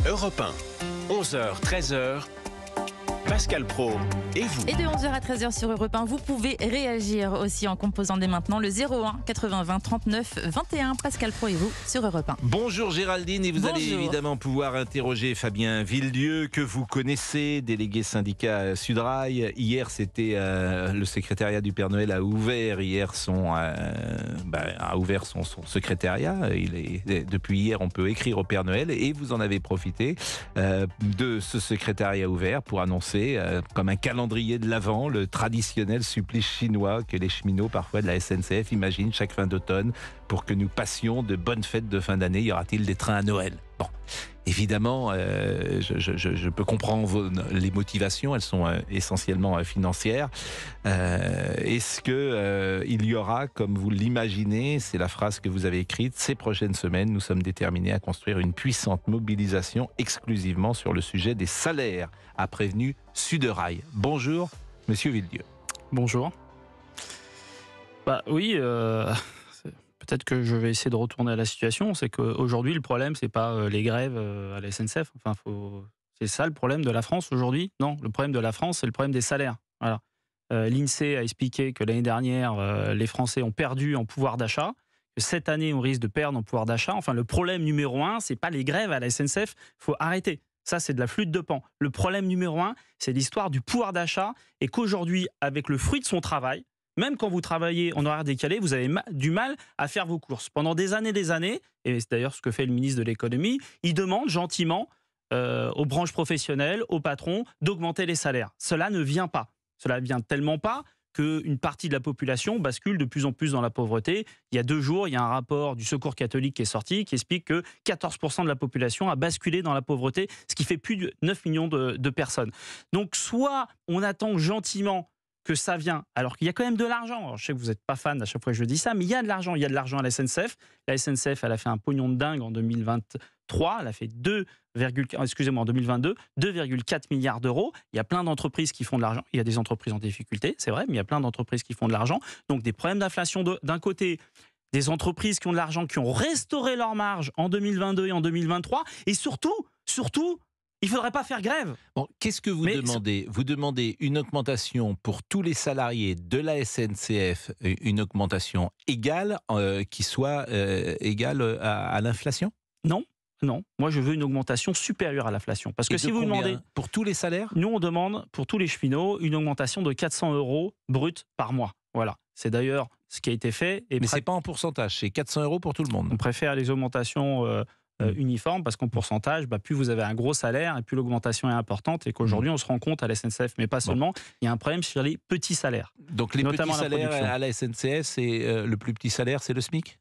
Europe 1, 11h, 13h, Pascal Praud et vous. Et de 11h à 13h sur Europe 1, vous pouvez réagir aussi en composant dès maintenant le 01 80 20 39 21. Pascal Praud et vous sur Europe 1. Bonjour Géraldine, et vous allez évidemment pouvoir interroger Fabien Villedieu, que vous connaissez, délégué syndicat Sudrail. Hier, c'était le secrétariat du Père Noël a ouvert son secrétariat. Depuis hier, on peut écrire au Père Noël, et vous en avez profité de ce secrétariat ouvert pour annoncer comme un calendrier de l'Avent, le traditionnel supplice chinois que les cheminots parfois de la SNCF imaginent chaque fin d'automne pour que nous passions de bonnes fêtes de fin d'année. Y aura-t-il des trains à Noël ? Bon, évidemment, je peux comprendre les motivations, elles sont essentiellement financières. Est-ce que il y aura, comme vous l'imaginez, c'est la phrase que vous avez écrite, ces prochaines semaines, nous sommes déterminés à construire une puissante mobilisation exclusivement sur le sujet des salaires, a prévenu Sudrail. Bonjour, monsieur Villedieu. Bonjour. Oui, peut-être que je vais essayer de retourner à la situation. C'est qu'aujourd'hui, le problème, c'est pas les grèves à la SNCF. C'est ça le problème de la France aujourd'hui. Non, le problème de la France, c'est le problème des salaires. Voilà. L'INSEE a expliqué que l'année dernière, les Français ont perdu en pouvoir d'achat. Que cette année, on risque de perdre en pouvoir d'achat. Enfin, le problème numéro 1, c'est pas les grèves à la SNCF. Il faut arrêter. Ça, c'est de la flûte de Pan. Le problème numéro 1, c'est l'histoire du pouvoir d'achat, et qu'aujourd'hui, avec le fruit de son travail, même quand vous travaillez en horaire décalé, vous avez du mal à faire vos courses. Pendant des années, et c'est d'ailleurs ce que fait le ministre de l'économie, il demande gentiment aux branches professionnelles, aux patrons, d'augmenter les salaires. Cela ne vient pas. Cela vient tellement pas qu'une partie de la population bascule de plus en plus dans la pauvreté. Il y a 2 jours, il y a un rapport du Secours catholique qui est sorti, qui explique que 14% de la population a basculé dans la pauvreté, ce qui fait plus de 9 millions de personnes. Donc soit on attend gentiment que ça vient, alors qu'il y a quand même de l'argent. Alors, je sais que vous n'êtes pas fan à chaque fois que je dis ça, mais il y a de l'argent. Il y a de l'argent à la SNCF. La SNCF, elle a fait un pognon de dingue en 2023. Elle a fait en 2022, 2,4 milliards d'euros. Il y a plein d'entreprises qui font de l'argent. Il y a des entreprises en difficulté, c'est vrai, mais il y a plein d'entreprises qui font de l'argent. Donc des problèmes d'inflation d'un côté, des entreprises qui ont de l'argent, qui ont restauré leur marge en 2022 et en 2023. Et surtout, il ne faudrait pas faire grève. Bon, qu'est-ce que vous demandez ? Vous demandez une augmentation pour tous les salariés de la SNCF, une augmentation égale, qui soit égale à l'inflation ? Non, moi je veux une augmentation supérieure à l'inflation. Parce que si vous demandez... Pour tous les salaires ? Nous, on demande, pour tous les cheminots, une augmentation de 400 € brut par mois. Voilà. C'est d'ailleurs ce qui a été fait. Mais ce n'est pas en pourcentage, c'est 400 € pour tout le monde. On préfère les augmentations uniformes, parce qu'en pourcentage, plus vous avez un gros salaire, et plus l'augmentation est importante, et qu'aujourd'hui, on se rend compte à la SNCF, mais pas seulement, il y a un problème sur les petits salaires. Donc les petits salaires à la SNCF, c'est le plus petit salaire, c'est le SMIC ?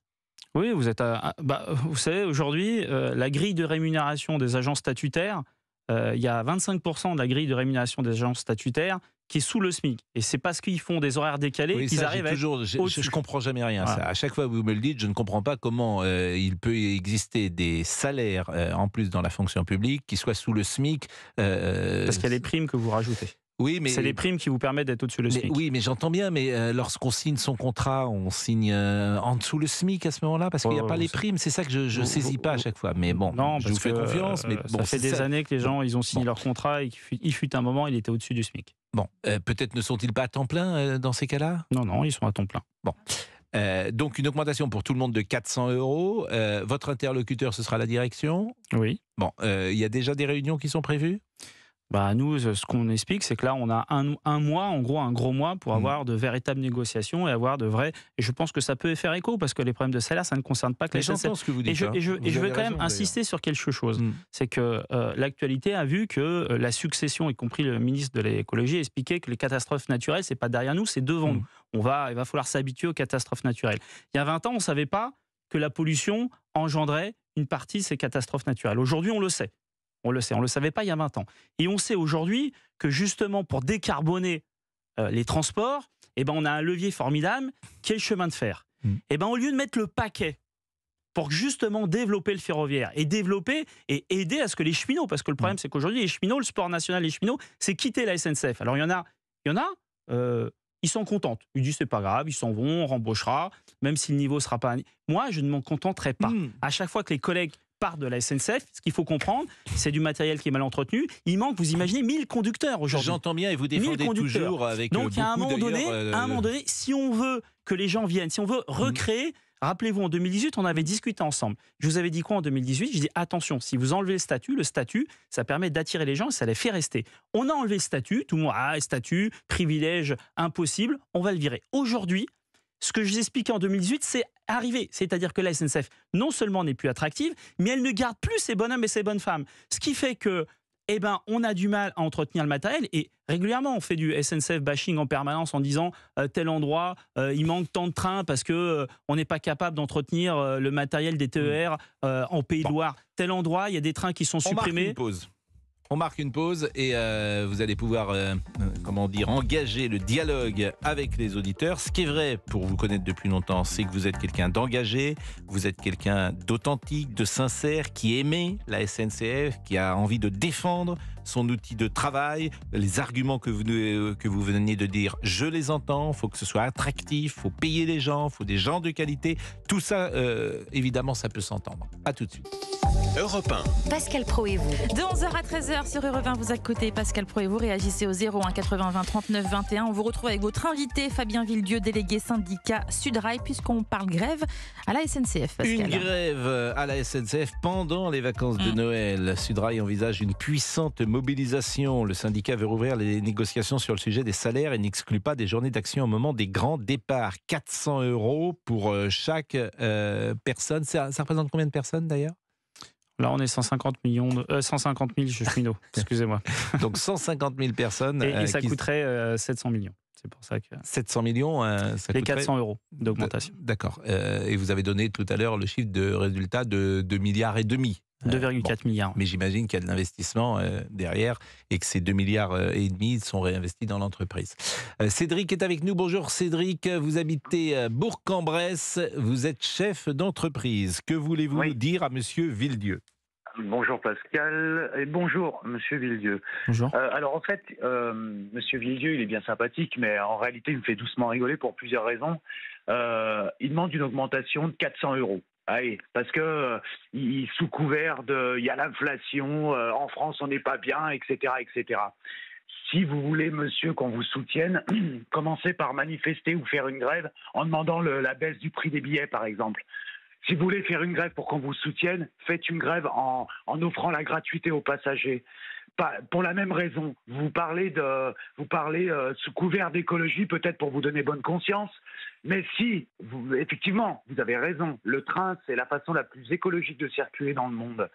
Oui, vous savez, aujourd'hui, la grille de rémunération des agents statutaires, il y a 25% de la grille de rémunération des agents statutaires qui est sous le SMIC. Et c'est parce qu'ils font des horaires décalés qu'ils arrivent je comprends jamais rien. Voilà. Ça. À chaque fois que vous me le dites, je ne comprends pas comment il peut exister des salaires, en plus dans la fonction publique, qui soient sous le SMIC. Parce qu'il y a les primes que vous rajoutez. Oui, mais... C'est les primes qui vous permettent d'être au-dessus le SMIC. Oui, mais j'entends bien, mais lorsqu'on signe son contrat, on signe en dessous le SMIC à ce moment-là, parce qu'il n'y a pas les primes. C'est ça que je ne saisis pas à chaque fois. Mais bon, je vous fais confiance. Mais bon, ça fait des années que les gens ils ont signé leur contrat, et qu'il fut un moment, il était au-dessus du SMIC. Bon, peut-être ne sont-ils pas à temps plein dans ces cas-là ? Non, ils sont à temps plein. Bon. Donc une augmentation pour tout le monde de 400 €. Votre interlocuteur, ce sera la direction ? Oui. Bon, il y a déjà des réunions qui sont prévues ? Nous, ce qu'on explique, c'est que là, on a un mois, en gros, un gros mois, pour avoir de véritables négociations et avoir de vrais... Et je pense que ça peut faire écho, parce que les problèmes de salaire, ça ne concerne pas que les SNCF. Ce que vous dites, et je veux quand même insister sur quelque chose. C'est que l'actualité a vu que la succession, y compris le ministre de l'écologie, expliquait que les catastrophes naturelles, c'est pas derrière nous, c'est devant nous. Il va falloir s'habituer aux catastrophes naturelles. Il y a 20 ans, on ne savait pas que la pollution engendrait une partie de ces catastrophes naturelles. Aujourd'hui, on le sait. On ne le savait pas il y a 20 ans. Et on sait aujourd'hui que justement pour décarboner les transports, on a un levier formidable qui est le chemin de fer. Au lieu de mettre le paquet pour justement développer le ferroviaire et développer et aider à ce que les cheminots, parce que le problème c'est qu'aujourd'hui les cheminots, le sport national des cheminots, c'est quitter la SNCF. Alors il y en a, ils s'en contentent. Ils disent c'est pas grave, ils s'en vont, on rembauchera, même si le niveau sera pas... Moi, je ne m'en contenterai pas. À chaque fois que les collègues partent de la SNCF, ce qu'il faut comprendre, c'est du matériel qui est mal entretenu. Il manque, vous imaginez, 1000 conducteurs aujourd'hui. J'entends bien et vous défendez toujours avec Donc, à un beaucoup moment donné, si on veut que les gens viennent, si on veut recréer... Rappelez-vous, en 2018, on avait discuté ensemble. Je vous avais dit quoi en 2018 Je dis attention, si vous enlevez le statut, ça permet d'attirer les gens et ça les fait rester. On a enlevé le statut, tout le monde, statut, privilège, impossible, on va le virer. Aujourd'hui, ce que je vous expliquais en 2018, c'est arrivé. C'est-à-dire que la SNCF, non seulement n'est plus attractive, mais elle ne garde plus ses bonhommes et ses bonnes femmes. Ce qui fait que on a du mal à entretenir le matériel et régulièrement on fait du SNCF bashing en permanence en disant tel endroit il manque tant de trains parce que on n'est pas capable d'entretenir le matériel des TER en Pays de Loire. Tel endroit, il y a des trains qui sont supprimés. On marque une pause et vous allez pouvoir engager le dialogue avec les auditeurs. Ce qui est vrai, pour vous connaître depuis longtemps, c'est que vous êtes quelqu'un d'engagé, vous êtes quelqu'un d'authentique, de sincère, qui aimait la SNCF, qui a envie de défendre son outil de travail. Les arguments que vous venez de dire, je les entends. Il faut que ce soit attractif, il faut payer les gens, il faut des gens de qualité. Tout ça, évidemment, ça peut s'entendre. À tout de suite. Europe 1. Pascal Praud et vous. De 11h à 13h sur Europe 1, vous écoutez Pascal Praud et vous réagissez au 01 80 20 39 21. On vous retrouve avec votre invité Fabien Villedieu, délégué syndicat Sudrail, puisqu'on parle grève à la SNCF. Pascal. Une grève à la SNCF pendant les vacances de Noël. Sudrail envisage une puissante mobilisation. Le syndicat veut rouvrir les négociations sur le sujet des salaires et n'exclut pas des journées d'action au moment des grands départs. 400 € pour chaque personne. Ça représente combien de personnes d'ailleurs ? Là, on est 150 000 cheminots, excusez-moi. Donc 150 000 personnes. Et ça coûterait 700 millions. C'est pour ça que... 700 millions, ça coûterait... Les 400 € d'augmentation. D'accord. Et vous avez donné tout à l'heure le chiffre de résultat de 2,5 milliards. 2,4 milliards. Mais j'imagine qu'il y a de l'investissement derrière et que ces 2,5 milliards sont réinvestis dans l'entreprise. Cédric est avec nous. Bonjour Cédric, vous habitez Bourg-en-Bresse, vous êtes chef d'entreprise. Que voulez-vous dire à Monsieur Villedieu ? Bonjour Pascal et bonjour Monsieur Villedieu. Bonjour. Alors en fait, Monsieur Villedieu, il est bien sympathique, mais en réalité, il me fait doucement rigoler pour plusieurs raisons. Il demande une augmentation de 400 €. Allez, parce que sous couvert de, il y a l'inflation, en France on n'est pas bien, etc., etc. Si vous voulez, monsieur, qu'on vous soutienne, commencez par manifester ou faire une grève en demandant la baisse du prix des billets, par exemple. Si vous voulez faire une grève pour qu'on vous soutienne, faites une grève en offrant la gratuité aux passagers. Pour la même raison, vous parlez sous couvert d'écologie, peut-être pour vous donner bonne conscience, mais si, effectivement, vous avez raison, le train, c'est la façon la plus écologique de circuler dans le monde.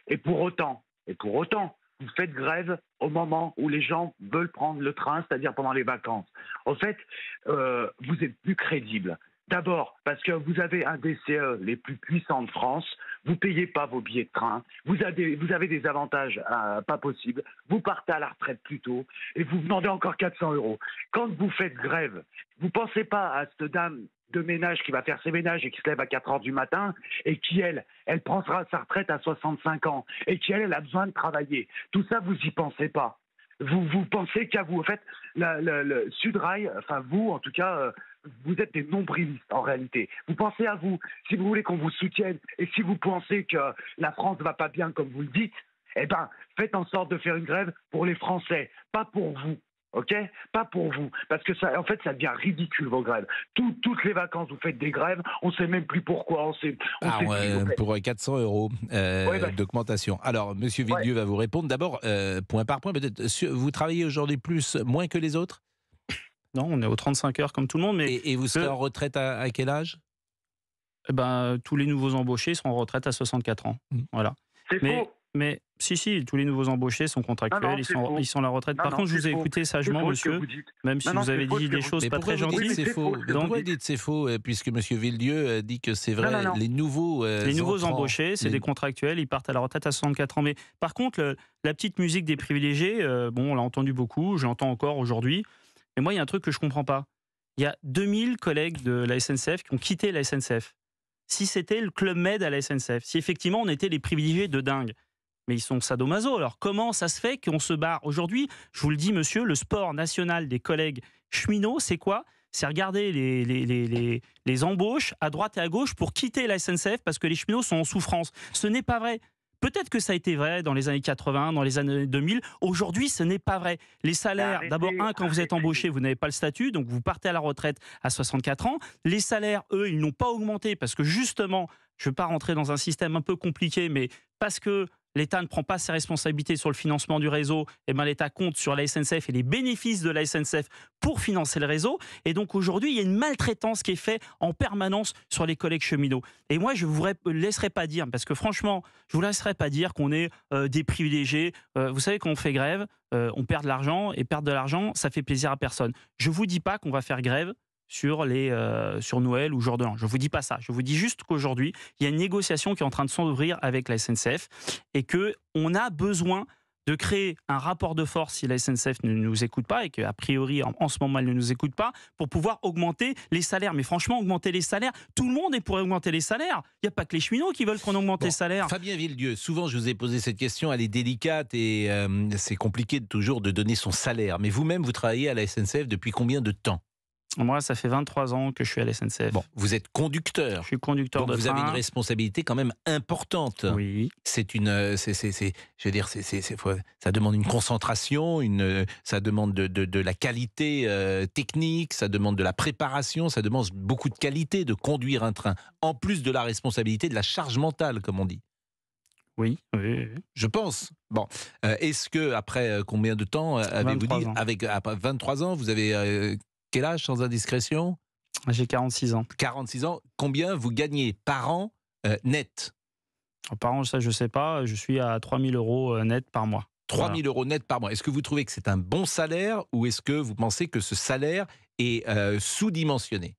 Et pour autant, vous faites grève au moment où les gens veulent prendre le train, c'est-à-dire pendant les vacances. En fait, vous êtes plus crédible. D'abord, parce que vous avez un des CE les plus puissants de France, vous ne payez pas vos billets de train, vous avez des avantages pas possibles, vous partez à la retraite plus tôt et vous demandez encore 400 €. Quand vous faites grève, vous ne pensez pas à cette dame de ménage qui va faire ses ménages et qui se lève à 4 h du matin et qui, elle prendra sa retraite à 65 ans et qui, elle a besoin de travailler. Tout ça, vous n'y pensez pas. Vous pensez qu'à vous. En fait, le Sudrail, enfin vous en tout cas, vous êtes des nombrilistes en réalité. Vous pensez à vous. Si vous voulez qu'on vous soutienne et si vous pensez que la France ne va pas bien comme vous le dites, eh ben faites en sorte de faire une grève pour les Français, pas pour vous. Ok, pas pour vous, parce que ça, en fait, ça devient ridicule vos grèves. Toutes les vacances, vous faites des grèves, on ne sait même plus pourquoi. Pour 400 € d'augmentation. Alors, Monsieur Villedieu va vous répondre. D'abord, point par point, peut-être. Vous travaillez aujourd'hui moins que les autres ? Non, on est aux 35 heures comme tout le monde. Mais et vous serez en retraite à quel âge ? Tous les nouveaux embauchés sont en retraite à 64 ans. Voilà. C'est faux. Mais si, tous les nouveaux embauchés sont contractuels, ils sont à la retraite. Par contre, je vous ai écouté sagement, monsieur, même si vous avez dit des choses pas très gentilles. Pourquoi vous dites c'est faux, puisque monsieur Villedieu dit que c'est vrai, les nouveaux embauchés, c'est des contractuels, ils partent à la retraite à 64 ans. Mais par contre, la petite musique des privilégiés, on l'a entendu beaucoup, j'entends encore aujourd'hui. Mais moi, il y a un truc que je comprends pas. Il y a 2000 collègues de la SNCF qui ont quitté la SNCF. Si c'était le Club Med à la SNCF, si effectivement on était les privilégiés de dingue, mais ils sont sadomaso. Alors comment ça se fait qu'on se barre aujourd'hui ? Je vous le dis, monsieur, le sport national des collègues cheminot, c'est quoi? C'est regarder les embauches à droite et à gauche pour quitter la SNCF parce que les cheminots sont en souffrance. Ce n'est pas vrai. Peut-être que ça a été vrai dans les années 80, dans les années 2000. Aujourd'hui, ce n'est pas vrai. Les salaires, d'abord, quand vous êtes embauché, vous n'avez pas le statut, donc vous partez à la retraite à 64 ans. Les salaires, eux, ils n'ont pas augmenté parce que justement, je ne veux pas rentrer dans un système un peu compliqué, mais parce que l'État ne prend pas ses responsabilités sur le financement du réseau, et ben l'État compte sur la SNCF et les bénéfices de la SNCF pour financer le réseau. Et donc aujourd'hui, il y a une maltraitance qui est faite en permanence sur les collègues cheminots. Et moi, je ne vous laisserai pas dire, parce que franchement, je ne vous laisserai pas dire qu'on est des privilégiés. Vous savez, quand on fait grève, on perd de l'argent, et perdre de l'argent, ça fait plaisir à personne. Je ne vous dis pas qu'on va faire grève sur Noël ou jour de l'an. Je ne vous dis pas ça. Je vous dis juste qu'aujourd'hui, il y a une négociation qui est en train de s'ouvrir avec la SNCF et qu'on a besoin de créer un rapport de force si la SNCF ne nous écoute pas et qu'a priori, en ce moment, elle ne nous écoute pas, pour pouvoir augmenter les salaires. Mais franchement, augmenter les salaires, tout le monde est pour augmenter les salaires. Il n'y a pas que les cheminots qui veulent qu'on augmente les salaires. Fabien Villedieu, souvent je vous ai posé cette question, elle est délicate et c'est compliqué toujours de donner son salaire. Mais vous-même, vous travaillez à la SNCF depuis combien de temps ? Moi, ça fait 23 ans que je suis à la SNCF. Bon, vous êtes conducteur. Je suis conducteur de train. Vous avez une responsabilité quand même importante. Oui. Ça demande une concentration, ça demande de la qualité technique, ça demande de la préparation, ça demande beaucoup de qualité de conduire un train, en plus de la responsabilité de la charge mentale, comme on dit. Oui. Je pense. Bon, est-ce que après combien de temps avez-vous dit, après 23 ans, vous avez quel âge sans indiscrétion ? J'ai 46 ans. 46 ans. Combien vous gagnez par an net ? Par an, ça je sais pas. Je suis à 3 000 € net par mois. 3 000 € net par mois. Est-ce que vous trouvez que c'est un bon salaire ou est-ce que vous pensez que ce salaire est sous-dimensionné ?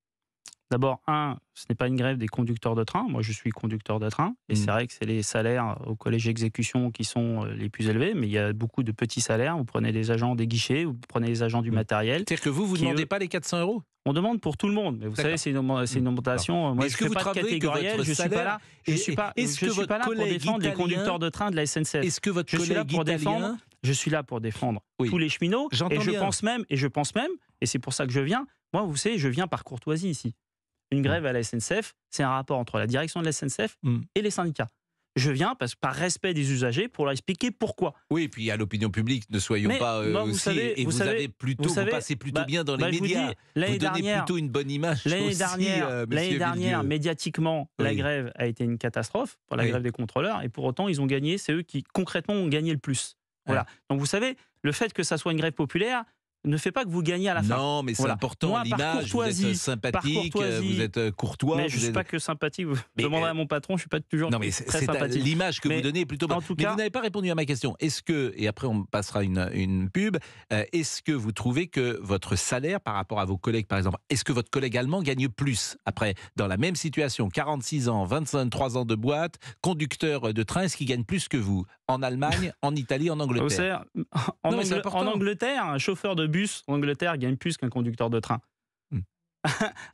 D'abord, ce n'est pas une grève des conducteurs de train. Moi, je suis conducteur de train. Et c'est vrai que c'est les salaires au collège exécution qui sont les plus élevés. Mais il y a beaucoup de petits salaires. Vous prenez des agents des guichets, vous prenez les agents du matériel. C'est-à-dire que vous ne demandez pas les 400 €? On demande pour tout le monde. Mais vous savez, c'est une augmentation. Moi, je ne fais pas de catégoriel. Je ne suis pas là. Je suis pas là pour défendre les conducteurs de train de la SNCF. Est-ce que votre collègue italien... Je suis là pour défendre tous les cheminots. Et je pense même, et c'est pour ça que je viens, moi, vous savez, je viens par courtoisie ici. Une grève à la SNCF, c'est un rapport entre la direction de la SNCF et les syndicats. Je viens par respect des usagers pour leur expliquer pourquoi. Oui, et puis il y a l'opinion publique, ne soyons pas aussi. Vous passez plutôt bien dans les médias. Vous donnez plutôt une bonne image. L'année dernière, médiatiquement, la grève a été une catastrophe pour la grève des contrôleurs. Et pour autant, ils ont gagné. C'est eux qui concrètement ont gagné le plus. Voilà. Donc vous savez, le fait que ça soit une grève populaire ne fait pas que vous gagnez à la fin. Non, mais c'est important, l'image, vous êtes sympathique, vous êtes courtois. Mais je ne suis pas que sympathique, vous demanderez à mon patron, je ne suis pas toujours très sympathique. L'image que vous donnez est plutôt bonne. Mais vous n'avez pas répondu à ma question. Est-ce que, et après on passera une pub, est-ce que vous trouvez que votre salaire par rapport à vos collègues, par exemple, est-ce que votre collègue allemand gagne plus après, dans la même situation, 46 ans, 23 ans de boîte, conducteur de train, est-ce qu'il gagne plus que vous ? En Allemagne, en Italie, en Angleterre. En Angleterre, un chauffeur de bus en Angleterre gagne plus qu'un conducteur de train.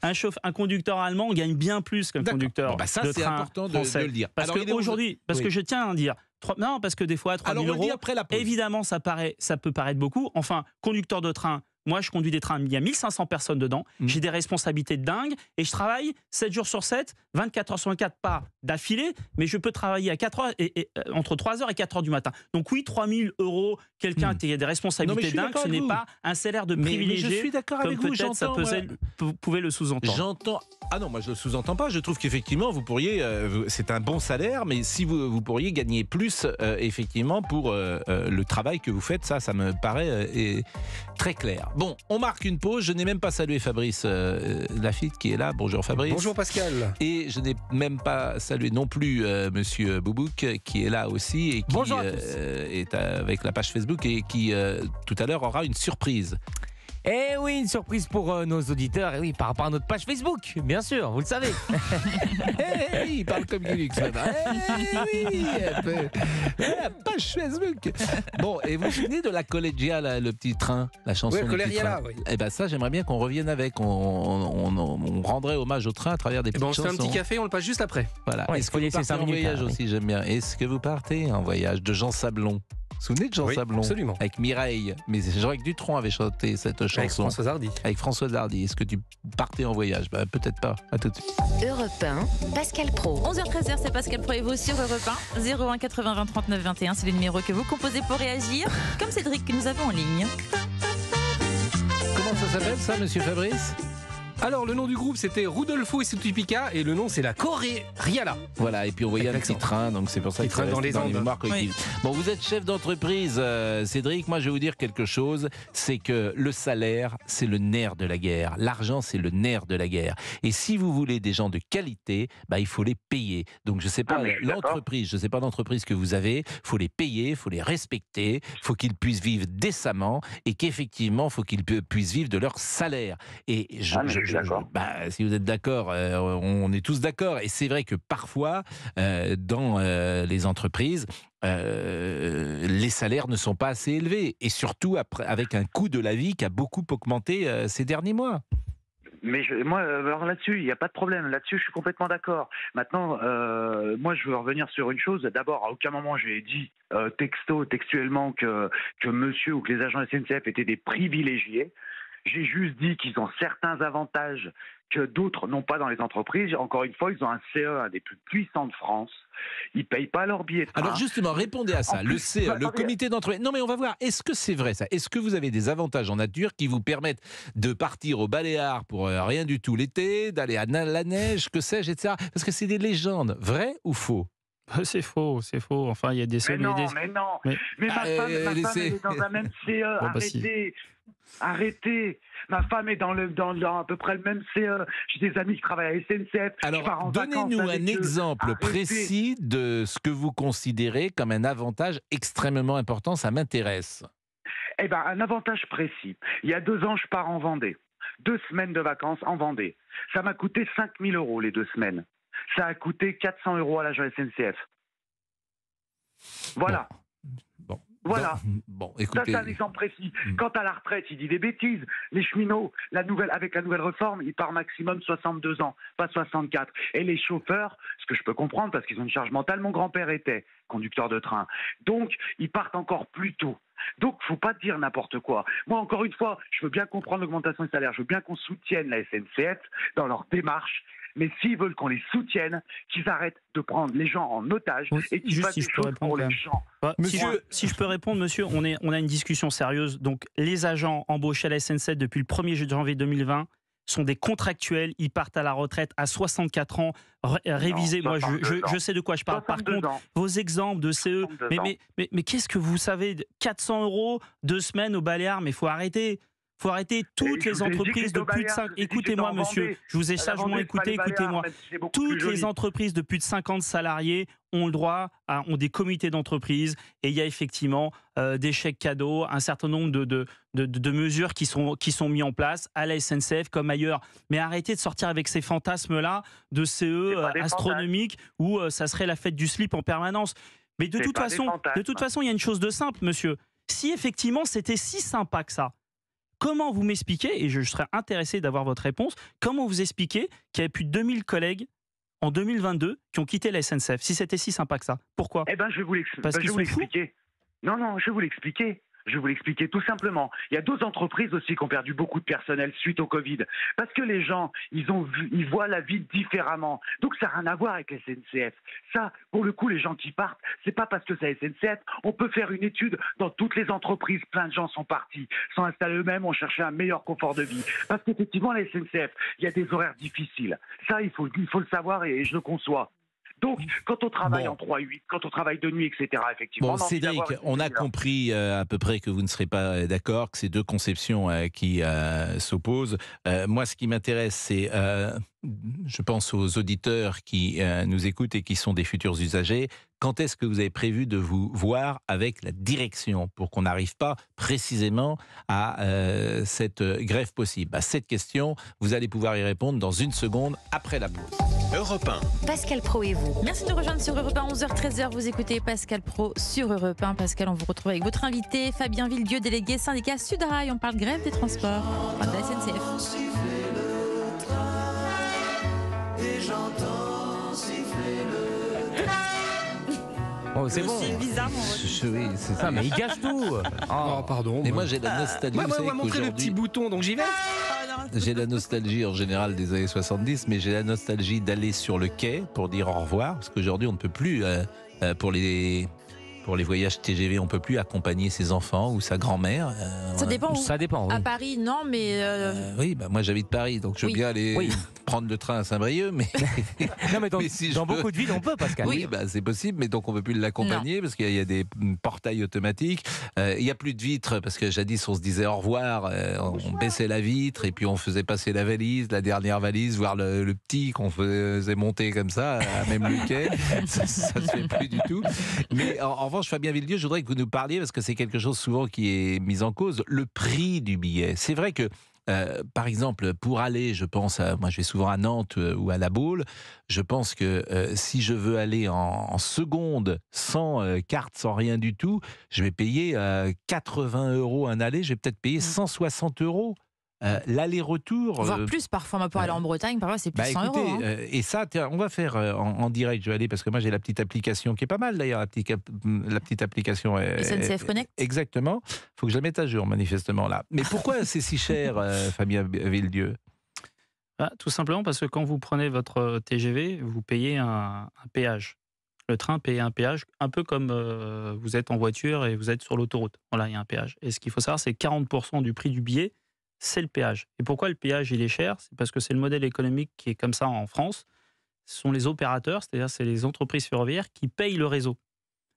Un conducteur allemand gagne bien plus qu'un conduccteur de train. Ça, c'est important de le dire. Parce que je tiens à dire, parce que des fois, 3 000 €, évidemment, ça peut paraître beaucoup. Enfin, conducteur de train, moi, je conduis des trains, il y a 1500 personnes dedans, j'ai des responsabilités de dingue, et je travaille 7 jours sur 7, 24 heures sur 24, pas d'affilée, mais je peux travailler à 4 heures, entre 3 heures et 4 heures du matin. Donc oui, 3 000 €, quelqu'un qui a des responsabilités dingues, ce n'est pas un salaire de privilégié, mais je suis d'accord avec vous, vous pouvez le sous-entendre. J'entends. Ah non, moi je ne le sous-entends pas, je trouve qu'effectivement, vous pourriez, c'est un bon salaire, mais si vous pourriez gagner plus, effectivement, pour le travail que vous faites, ça me paraît très clair. Bon, on marque une pause. Je n'ai même pas salué Fabrice Lafitte qui est là. Bonjour Fabrice. Bonjour Pascal. Et je n'ai même pas salué non plus Monsieur Boubouk qui est là aussi et qui est avec la page Facebook et qui tout à l'heure aura une surprise. Eh oui, une surprise pour nos auditeurs, et oui, par rapport à notre page Facebook, bien sûr, vous le savez. Il parle comme Gulux maintenant. Oui, la page Facebook. Bon, et vous vous souvenez de la Collegia, le petit train, la chanson du petit train. Oui. Eh ben ça, j'aimerais bien qu'on revienne avec. On rendrait hommage au train à travers des petites chansons. On se fait un petit café, on le passe juste après. Voilà. Ouais, est-ce que vous partez en voyage aussi, j'aime bien. Est-ce que vous partez en voyage de Jean Sablon? Vous vous souvenez de Jean Oui, Sablon? absolument. Avec Mireille. Mais Jean-Jacques Dutronc avait chanté cette chanson. Avec Françoise Hardy. Avec Françoise Hardy. Est-ce que tu partais en voyage? Peut-être pas. À tout de suite. Europe 1, Pascal Pro. 11h13, c'est Pascal Pro et vous sur Europe 1. 01 80 20 39 21, c'est le numéro que vous composez pour réagir. Comme Cédric que nous avons en ligne. Comment ça s'appelle ça, monsieur Fabrice? Alors, le nom du groupe, c'était Rudolfo et Sutupica, et le nom, c'est la Corée Riala. Voilà, et puis on voyait un Avec petit l'accent. train, donc c'est pour ça Petit que train dans les Andes. mémoires collectives. Bon, vous êtes chef d'entreprise, Cédric. Moi, je vais vous dire quelque chose, c'est que le salaire, c'est le nerf de la guerre. L'argent, c'est le nerf de la guerre. Et si vous voulez des gens de qualité, il faut les payer. Donc, je sais pas l'entreprise, je sais pas l'entreprise que vous avez, faut les payer, faut les respecter, faut qu'ils puissent vivre décemment et qu'effectivement, faut qu'ils puissent vivre de leur salaire. Et si vous êtes d'accord, on est tous d'accord. Et c'est vrai que parfois, dans les entreprises, les salaires ne sont pas assez élevés. Et surtout avec un coût de la vie qui a beaucoup augmenté ces derniers mois. Mais alors là-dessus, il n'y a pas de problème. Là-dessus, je suis complètement d'accord. Maintenant, moi, je veux revenir sur une chose. D'abord, à aucun moment, j'ai dit textuellement que monsieur ou que les agents SNCF étaient des privilégiés. J'ai juste dit qu'ils ont certains avantages que d'autres n'ont pas dans les entreprises. Encore une fois, ils ont un CE, un des plus puissants de France. Ils ne payent pas leur billet de train. Alors justement, répondez à ça. Le CE, le comité d'entreprise. Non mais on va voir, est-ce que c'est vrai ça? Est-ce que vous avez des avantages en nature qui vous permettent de partir au Baléares pour rien du tout l'été, d'aller à la neige, que sais-je, etc. Parce que c'est des légendes. Vrai ou faux? C'est faux, c'est faux. Enfin, il y a des Mais non. Mais ma femme, elle est dans un même CE. Arrêtez. Ma femme est dans à peu près le même CE. J'ai des amis qui travaillent à SNCF. Alors, donnez-nous un exemple précis de ce que vous considérez comme un avantage extrêmement important. Ça m'intéresse. Eh bien, un avantage précis. Il y a 2 ans, je pars en Vendée. 2 semaines de vacances en Vendée. Ça m'a coûté 5 000 € les 2 semaines. Ça a coûté 400 € à l'agent SNCF. Voilà. Voilà. Bon, écoutez. Ça, c'est un exemple précis. Quant à la retraite, il dit des bêtises. Les cheminots, avec la nouvelle réforme, ils partent maximum 62 ans, pas 64. Et les chauffeurs, ce que je peux comprendre, parce qu'ils ont une charge mentale, mon grand-père était conducteur de train. Donc, ils partent encore plus tôt. Donc, faut pas dire n'importe quoi. Moi, encore une fois, je veux bien comprendre l'augmentation des salaires. Je veux bien qu'on soutienne la SNCF dans leur démarche. Mais s'ils veulent qu'on les soutienne, qu'ils arrêtent de prendre les gens en otage et qu'ils fassent des choses pour les gens. Si je peux répondre, monsieur, on a une discussion sérieuse. Donc, les agents embauchés à la SNCF depuis le 1er janvier 2020 sont des contractuels. Ils partent à la retraite à 64 ans. Révisez. Moi, je sais de quoi je parle. Par contre, vos exemples de CE, mais qu'est-ce que vous savez? 400 €, 2 semaines au Baléares, mais il faut arrêter. Il faut arrêter toutes les entreprises de plus de 5... Écoutez-moi, monsieur, je vous ai sagement écouté, écoutez-moi. Toutes les entreprises de plus de 50 salariés ont le droit, ont des comités d'entreprise, et il y a effectivement des chèques cadeaux, un certain nombre de mesures qui sont mis en place à la SNCF comme ailleurs. Mais arrêtez de sortir avec ces fantasmes-là de CE astronomiques où ça serait la fête du slip en permanence. Mais de toute façon, il y a une chose de simple, monsieur. Si effectivement c'était si sympa que ça, comment vous m'expliquez, et je serais intéressé d'avoir votre réponse, comment vous expliquez qu'il y avait plus de 2000 collègues en 2022 qui ont quitté la SNCF, si c'était si sympa que ça? Pourquoi? Eh bien, je vais vous l'expliquer. Non, je vais vous l'expliquer. Je vais vous l'expliquer tout simplement. Il y a 2 entreprises aussi qui ont perdu beaucoup de personnel suite au Covid. Parce que les gens, ils voient la vie différemment. Donc ça n'a rien à voir avec la SNCF. Ça, pour le coup, les gens qui partent, c'est pas parce que c'est la SNCF. On peut faire une étude dans toutes les entreprises. Plein de gens sont partis, sont installés eux-mêmes, ont cherché un meilleur confort de vie. Parce qu'effectivement, la SNCF, il y a des horaires difficiles. Ça, il faut le savoir et je le conçois. Donc, quand on travaille en 3-8, quand on travaille de nuit, etc., effectivement... Bon, Cédric, on a compris à peu près que vous ne serez pas d'accord, que c'est 2 conceptions qui s'opposent. Moi, ce qui m'intéresse, c'est... je pense aux auditeurs qui nous écoutent et qui sont des futurs usagers. Quand est-ce que vous avez prévu de vous voir avec la direction pour qu'on n'arrive pas précisément à cette grève possible? À cette question, vous allez pouvoir y répondre dans 1 seconde après la pause. Europe 1. Pascal Pro et vous. Merci de nous rejoindre sur Europe 1, 11h-13h. Vous écoutez Pascal Pro sur Europe 1. Pascal, on vous retrouve avec votre invité, Fabien Villedieu, délégué syndicat Sudrail. On parle grève des transports de la SNCF. Oh, c'est bon. C'est bizarre, mon Oui, c'est Ah, ça. mais il gâche tout. Oh, pardon. Et moi, j'ai la nostalgie. Ouais, vous savez ouais, montrer le qu'aujourd'hui- petit bouton, donc j'y vais. J'ai la nostalgie en général des années 70, mais j'ai la nostalgie d'aller sur le quai pour dire au revoir, parce qu'aujourd'hui on ne peut plus, pour les voyages TGV, on ne peut plus accompagner ses enfants ou sa grand-mère. Ça dépend où. Ça dépend. Oui. À Paris, non, mais Oui, moi j'habite Paris, donc je veux Oui. bien aller Oui. prendre le train à Saint-Brieuc, mais, Non, mais dans, mais si je dans veux- beaucoup de villes, on peut, Pascal. Oui, c'est possible, mais donc on ne peut plus l'accompagner parce qu'il y a des portails automatiques. Il n'y a plus de vitres parce que jadis on se disait au revoir, on baissait la vitre et puis on faisait passer la valise, la dernière valise, voire le petit qu'on faisait monter comme ça, à même le quai. Ça se fait plus du tout. Mais en revanche, Fabien Villedieu, je voudrais que vous nous parliez, parce que c'est quelque chose souvent qui est mis en cause, le prix du billet. C'est vrai que par exemple, pour aller, je pense, moi je vais souvent à Nantes ou à La Baule, je pense que si je veux aller en seconde, sans carte, sans rien du tout, je vais payer 80 € un aller, je vais peut-être payer 160 €. L'aller-retour. voire plus parfois. Moi, pour aller en Bretagne, parfois, c'est plus de 100 écoutez, €. Hein. Et ça, tiens, on va faire en direct. Je vais aller parce que moi j'ai la petite application qui est pas mal d'ailleurs, la petite application. SNCF Connect. Exactement. Il faut que je la mette à jour manifestement là. Mais pourquoi c'est si cher, Fabien Villedieu? Tout simplement parce que quand vous prenez votre TGV, vous payez un péage. Le train paye un péage, un peu comme vous êtes en voiture et vous êtes sur l'autoroute. Voilà, il y a un péage. Et ce qu'il faut savoir, c'est que 40% du prix du billet, c'est le péage. Et pourquoi le péage il est cher? C'est parce que c'est le modèle économique qui est comme ça en France. Ce sont les opérateurs, c'est-à-dire c'est les entreprises ferroviaires qui payent le réseau.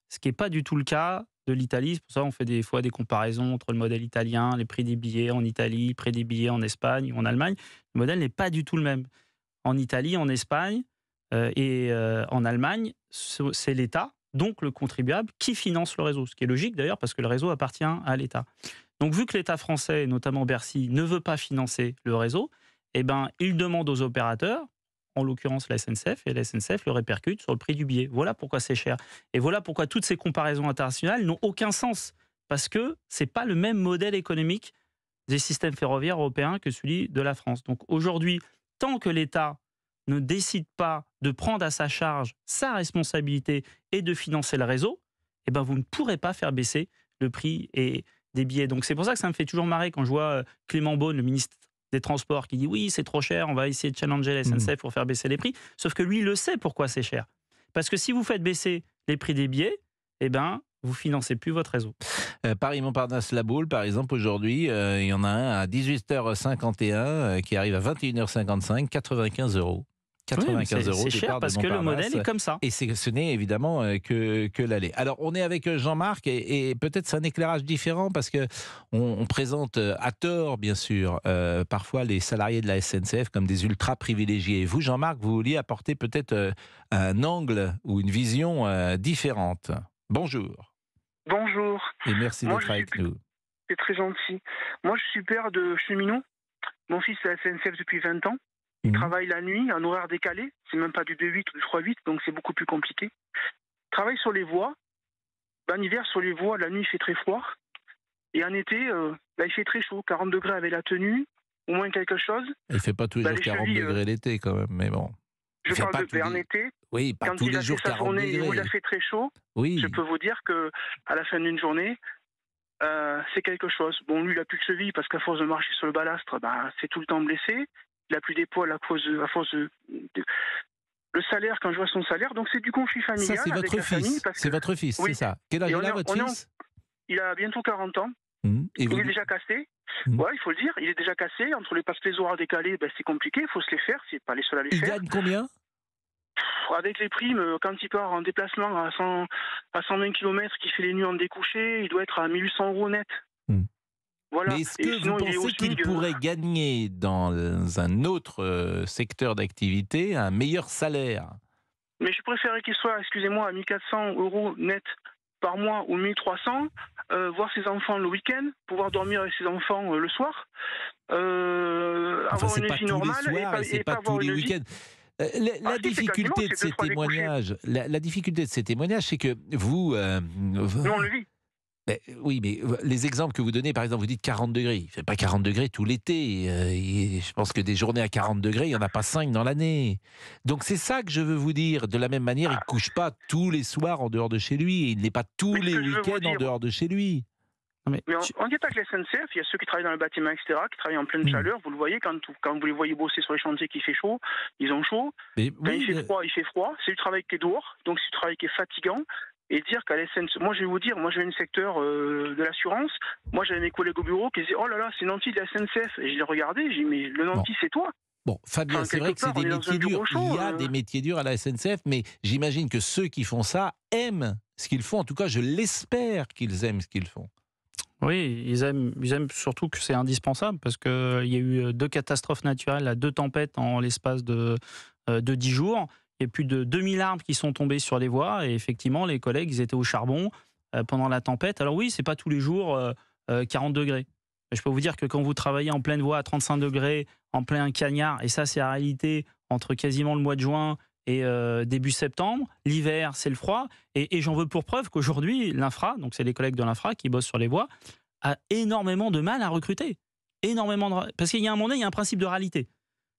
Ce qui n'est pas du tout le cas de l'Italie. C'est pour ça qu'on fait des fois des comparaisons entre le modèle italien, les prix des billets en Italie, prix des billets en Espagne ou en Allemagne. Le modèle n'est pas du tout le même. En Italie, en Espagne et en Allemagne, c'est l'État, donc le contribuable, qui finance le réseau. Ce qui est logique d'ailleurs parce que le réseau appartient à l'État. Donc vu que l'État français, notamment Bercy, ne veut pas financer le réseau, eh ben, il demande aux opérateurs, en l'occurrence la SNCF, et la SNCF le répercute sur le prix du billet. Voilà pourquoi c'est cher. Et voilà pourquoi toutes ces comparaisons internationales n'ont aucun sens. Parce que ce n'est pas le même modèle économique des systèmes ferroviaires européens que celui de la France. Donc aujourd'hui, tant que l'État ne décide pas de prendre à sa charge sa responsabilité et de financer le réseau, eh ben, vous ne pourrez pas faire baisser le prix des billets. Donc c'est pour ça que ça me fait toujours marrer quand je vois Clément Beaune, le ministre des Transports, qui dit oui, c'est trop cher, on va essayer de challenger la SNCF pour faire baisser les prix. Sauf que lui, il le sait pourquoi c'est cher. Parce que si vous faites baisser les prix des billets, eh ben, vous financez plus votre réseau. Paris-Montparnasse-La Baule, par exemple, aujourd'hui, il y en a un à 18h51 qui arrive à 21h55, 95 €. 95 €. C'est cher parce que le modèle est comme ça. Et ce n'est évidemment que l'aller. Alors, on est avec Jean-Marc et peut-être c'est un éclairage différent parce que on présente à tort, bien sûr, parfois les salariés de la SNCF comme des ultra privilégiés. Vous, Jean-Marc, vous vouliez apporter peut-être un angle ou une vision différente. Bonjour. Bonjour. Et merci d'être avec nous. C'est très gentil. Moi, je suis père de cheminot. Mon fils est à la SNCF depuis 20 ans. Il travaille la nuit, en horaire décalé. C'est même pas du 2-8 ou du 3-8, donc c'est beaucoup plus compliqué. Il travaille sur les voies. En hiver, sur les voies, la nuit, il fait très froid. Et en été, il fait très chaud. 40 degrés avec la tenue, au moins quelque chose. Il ne fait pas tous les jours 40 chevilles, degrés l'été, quand même, mais bon. Je parle en été. Oui, pas quand tous il les a jours fait sa 40 journée degrés. où il a fait très chaud, oui. je peux vous dire qu'à la fin d'une journée, c'est quelque chose. Bon, lui, il n'a plus de cheville parce qu'à force de marcher sur le balastre, c'est tout le temps blessé. Il n'a plus d'épaule à force de le salaire, quand je vois son salaire. Donc, c'est du conflit familial. Ça, c'est avec votre la famille. fils. C'est votre fils, oui. c'est ça. Quel âge il a, votre fils? Il a bientôt 40 ans. Et il est déjà cassé. Ouais, il faut le dire. Il est déjà cassé. Parce que les horaires décalés, c'est compliqué. Il faut se les faire. C'est pas les seuls à les faire. Il gagne combien? Avec les primes, quand il part en déplacement à 120 km, qui fait les nuits en découché, il doit être à 1800 € net. Voilà. Mais est-ce que vous pensez qu'il pourrait gagner dans un autre secteur d'activité un meilleur salaire? Mais je préférerais qu'il soit, excusez-moi, à 1400 € net par mois ou 1300, voir ses enfants le week-end, pouvoir dormir avec ses enfants le soir, avoir une vie normale et pas tous les week-ends. La difficulté de ces témoignages, c'est que vous... Nous, on le vit. Oui, mais les exemples que vous donnez, par exemple, vous dites 40 degrés. Il ne fait pas 40 degrés tout l'été. Je pense que des journées à 40 degrés, il n'y en a pas 5 dans l'année. Donc c'est ça que je veux vous dire. De la même manière, il ne couche pas tous les soirs en dehors de chez lui. Il n'est pas tous les week-ends en dehors de chez lui. Mais on dit pas que la SNCF, il y a ceux qui travaillent dans le bâtiment, etc., qui travaillent en pleine chaleur. Vous le voyez, quand vous les voyez bosser sur les chantiers qu'il fait chaud, ils ont chaud. Quand il fait froid, il fait froid. C'est du travail qui est dehors, donc c'est du travail qui est fatigant. Et dire qu'à la SNCF, moi je vais vous dire, moi je viens du secteur de l'assurance, moi j'avais mes collègues au bureau qui disaient oh là là, c'est Nanty de la SNCF. Et je les regardais, j'ai dit mais le Nanty c'est toi. Bon, Fabien, c'est vrai que c'est des métiers durs. Il y a des métiers durs à la SNCF, mais j'imagine que ceux qui font ça aiment ce qu'ils font. En tout cas, je l'espère qu'ils aiment ce qu'ils font. Oui, ils aiment surtout que c'est indispensable parce qu'il y a eu 2 catastrophes naturelles, 2 tempêtes en l'espace de 10 jours. Il y a plus de 2000 arbres qui sont tombés sur les voies et effectivement, les collègues, ils étaient au charbon pendant la tempête. Alors oui, c'est pas tous les jours 40 degrés. Mais je peux vous dire que quand vous travaillez en pleine voie à 35 degrés, en plein cagnard, et ça c'est la réalité entre quasiment le mois de juin et début septembre, l'hiver c'est le froid, et j'en veux pour preuve qu'aujourd'hui, l'Infra, donc c'est les collègues de l'Infra qui bossent sur les voies, a énormément de mal à recruter. Parce qu'il y a un moment donné, il y a un principe de réalité.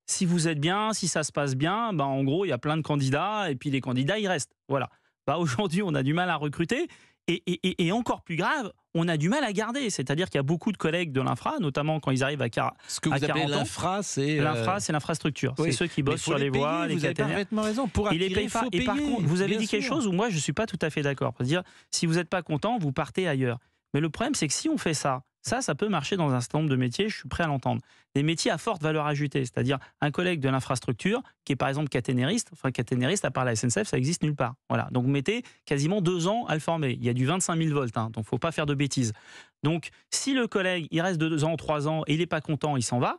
Si vous êtes bien, si ça se passe bien, en gros, il y a plein de candidats et puis les candidats, ils restent. Voilà. Aujourd'hui, on a du mal à recruter et encore plus grave, on a du mal à garder. C'est-à-dire qu'il y a beaucoup de collègues de l'Infra, notamment quand ils arrivent à 40 ans. Ce que vous appelez l'Infra, c'est... L'Infra, c'est l'infrastructure. Oui. C'est ceux qui bossent sur les voies, les caténaires. Vous avez parfaitement raison. Pour attirer, il faut payer. Et par contre, vous avez dit quelque chose où moi, je ne suis pas tout à fait d'accord. C'est-à-dire, si vous n'êtes pas content, vous partez ailleurs. Mais le problème, c'est que si on fait ça peut marcher dans un certain nombre de métiers, je suis prêt à l'entendre. Des métiers à forte valeur ajoutée, c'est-à-dire un collègue de l'infrastructure qui est par exemple caténériste, à part la SNCF, ça n'existe nulle part. Voilà. Donc vous mettez quasiment 2 ans à le former. Il y a du 25 000 volts, donc il ne faut pas faire de bêtises. Donc si le collègue, il reste 2 ans, 3 ans, et il n'est pas content, il s'en va,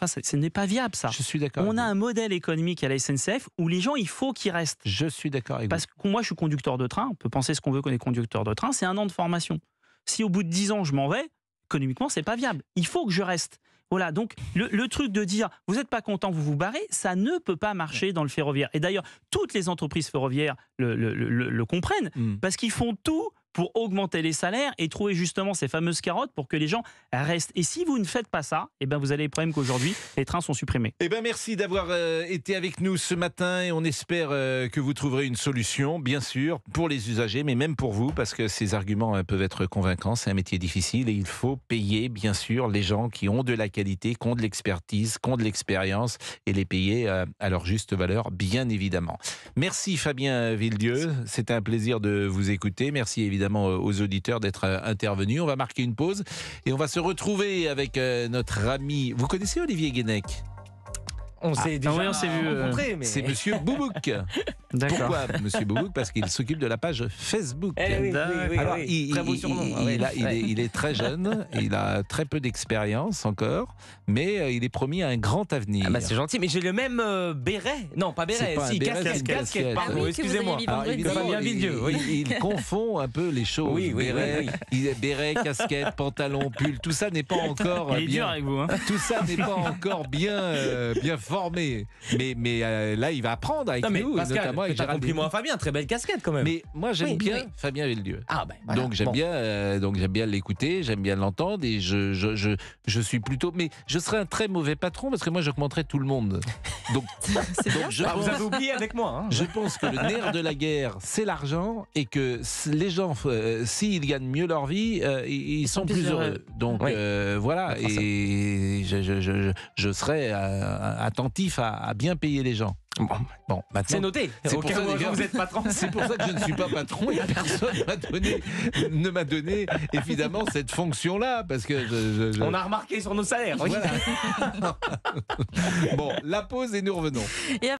ce n'est pas viable ça. Je suis d'accord. On a un modèle économique à la SNCF où les gens, il faut qu'ils restent. Je suis d'accord avec vous. Parce que moi je suis conducteur de train, on peut penser ce qu'on veut qu'on est conducteur de train, c'est 1 an de formation. Si au bout de 10 ans je m'en vais, économiquement, c'est pas viable. Il faut que je reste. Voilà, donc le truc de dire vous n'êtes pas content, vous vous barrez, ça ne peut pas marcher dans le ferroviaire. Et d'ailleurs, toutes les entreprises ferroviaires le comprennent parce qu'ils font tout pour augmenter les salaires et trouver justement ces fameuses carottes pour que les gens restent. Et si vous ne faites pas ça, vous avez le problème qu'aujourd'hui, les trains sont supprimés. Merci d'avoir été avec nous ce matin et on espère que vous trouverez une solution, bien sûr, pour les usagers, mais même pour vous, parce que ces arguments peuvent être convaincants. C'est un métier difficile et il faut payer, bien sûr, les gens qui ont de la qualité, qui ont de l'expertise, qui ont de l'expérience et les payer à leur juste valeur, bien évidemment. Merci Fabien Villedieu, c'était un plaisir de vous écouter. Merci évidemment aux auditeurs d'être intervenus. On va marquer une pause et on va se retrouver avec notre ami. Vous connaissez Olivier Guénec ? On s'est déjà rencontrés, mais... C'est Monsieur Boubouk. Pourquoi Monsieur Boubouk ? Parce qu'il s'occupe de la page Facebook. Oui. Alors, très beau surnom. Il est très jeune, il a très peu d'expérience encore, mais il est promis à un grand avenir. C'est gentil, mais j'ai le même béret. Non, pas béret, casquette, pardon, excusez-moi. Fabien Villedieu. Il confond un peu les choses. Oui. Béret, casquette, pantalon, pull, tout ça n'est pas encore il est dur avec vous. Tout ça n'est pas encore bien formé. Mais là, il va apprendre avec nous, Pascal, notamment avec Gérald. Compliment à Fabien, très belle casquette quand même. Mais moi, j'aime bien Fabien Villedieu. Voilà. Donc j'aime bien l'écouter, j'aime bien l'entendre et je suis plutôt. Mais je serais un très mauvais patron parce que moi, j'augmenterais tout le monde. Donc vous avez oublié avec moi. Je pense que le nerf de la guerre, c'est l'argent et que les gens, s'ils gagnent mieux leur vie, ils sont plus heureux. Donc voilà. Et je serais attentif à bien payer les gens. Bon, maintenant, c'est noté. C'est pour ça, vous êtes patron. C'est pour ça que je ne suis pas patron et personne ne m'a donné évidemment cette fonction-là parce que on a remarqué sur nos salaires. Voilà. Bon, la pause et nous revenons.